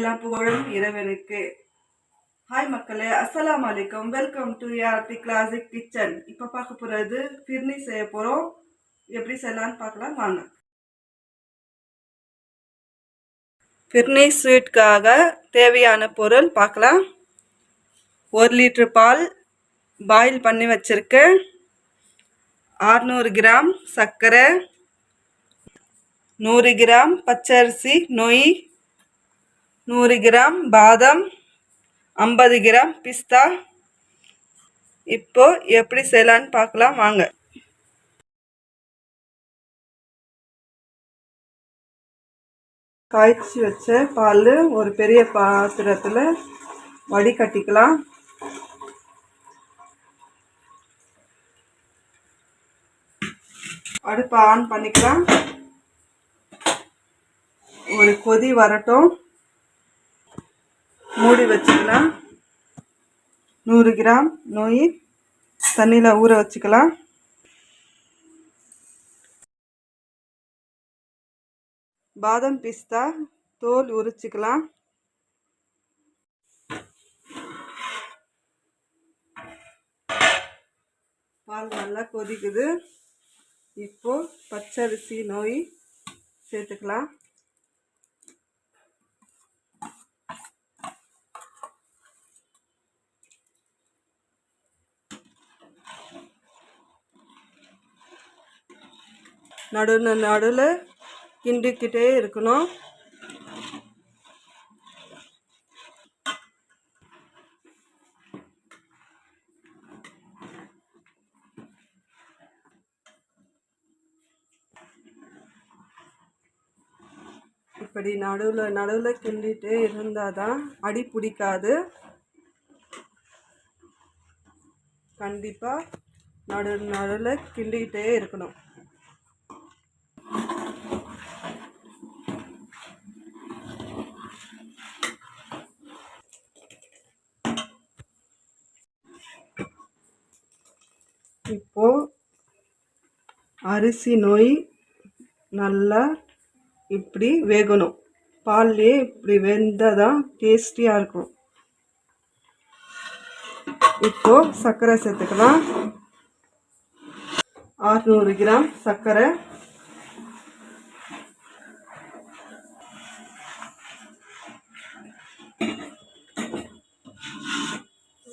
எல்லா புகழும் இறைவனுக்கு. ஹாய் மக்களே, அஸ்ஸலாமு அலைக்கும். Welcome to Aarthi classic kitchen. இப்போ பார்க்க போகிறது ஃபிர்னி செய்ய போகிறோம். எப்படி செய்யலான்னு பார்க்கலாம் வாங்க. ஃபிர்னி ஸ்வீட்காக தேவையான பொருள் பார்க்கலாம். 1 லிட்டர் பால் பாயில் பண்ணி வச்சுருக்கேன். 600 கிராம் சர்க்கரை, 100 கிராம் பச்சரிசி நொய், 100 கிராம் பாதாம், 50 கிராம் பிஸ்தா. இப்போ எப்படி செய்யலான்னு பார்க்கலாம் வாங்க. காய்ச்சி வச்ச பால் ஒரு பெரிய பாத்திரத்தில் வடிகட்டிக்கலாம். அடுப்பை ஆன் பண்ணிக்கலாம். ஒரு கொதி வரட்டும், மூடி வச்சுக்கலாம். 100 கிராம் நொய் தண்ணியில் ஊற வச்சுக்கலாம். பாதாம் பிஸ்தா தோல் உரிச்சுக்கலாம். பால் நல்லா கொதிக்குது. இப்போ பச்சரிசி நொய் சேர்த்துக்கலாம். நடுவில் கிண்டிக்கிட்டே இருக்கணும். இப்படி நடுவில் கிண்டிகிட்டே இருந்தால் தான் அடி பிடிக்காது. கண்டிப்பாக நடுவில் கிண்டிக்கிட்டே இருக்கணும். இப்போ அரிசி நொய் நல்லா இப்படி வேகணும். பால்லே இப்படி வெந்தால் தான் டேஸ்டியாக இருக்கும். இப்போ சர்க்கரை சேர்த்துக்கலாம். 600 கிராம் சர்க்கரை,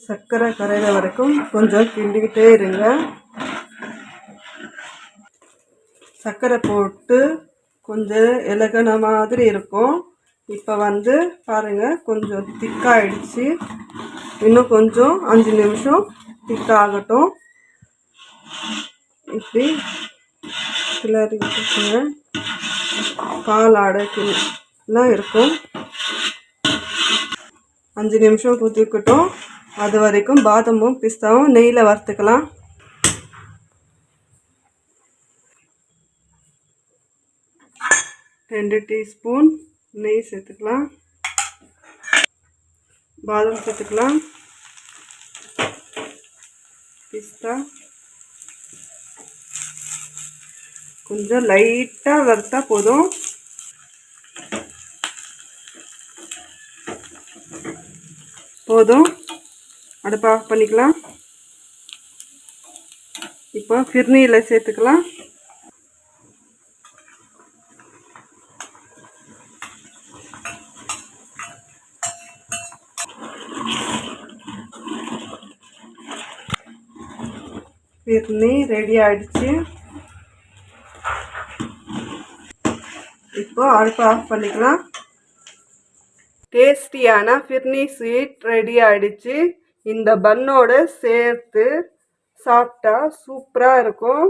சர்க்கரை கரையிற வரைக்கும் கொஞ்சம் கிண்டிக்கிட்டே இருங்க. சர்க்கரை போட்டு கொஞ்சம் இலகுன மாதிரி இருக்கும். இப்போ பாருங்கள், கொஞ்சம் திக்காகிடுச்சு. இன்னும் கொஞ்சம் 5 நிமிஷம் திக்காகட்டும். இப்படி கிளறி விட்டுங்க. பால் அடைக்கலாம் இருக்கும். 5 நிமிஷம் குத்திக்கட்டும். அது வரைக்கும் பாதாமும் பிஸ்தாவும் நெய்யில் வறுத்துக்கலாம். ரெண்டு டீஸ்பூன் நெய் சேர்த்துக்கலாம். பாதாம் சேர்த்துக்கலாம். பிஸ்தா கொஞ்சம் லைட்டாக வறுத்தா போதும். அடுப்பை ஆஃப் பண்ணிக்கலாம். இப்போ ஃபிர்னியில் சேர்த்துக்கலாம். ஃபிர்னி ரெடி ஆகிடுச்சு. இப்போ அடுப்பை ஆஃப் பண்ணிக்கலாம். டேஸ்டியான ஃபிர்னி ஸ்வீட் ரெடி ஆகிடுச்சு. இந்த பன்னோட சேர்த்து சாப்பிட்டா சூப்பராக இருக்கும்.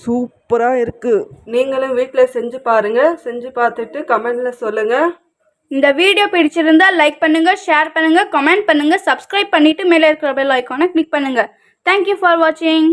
சூப்பராக இருக்குது. நீங்களும் வீட்டில் செஞ்சு பாருங்கள். செஞ்சு பார்த்துட்டு கமெண்டில் சொல்லுங்கள். இந்த வீடியோ பிடிச்சிருந்தா லைக் பண்ணுங்கள், ஷேர் பண்ணுங்கள், கமெண்ட் பண்ணுங்கள், சப்ஸ்கிரைப் பண்ணிவிட்டு மேலே இருக்கிற பெல் ஐக்கானை கிளிக் பண்ணுங்கள். தேங்க்யூ ஃபார் வாட்சிங்.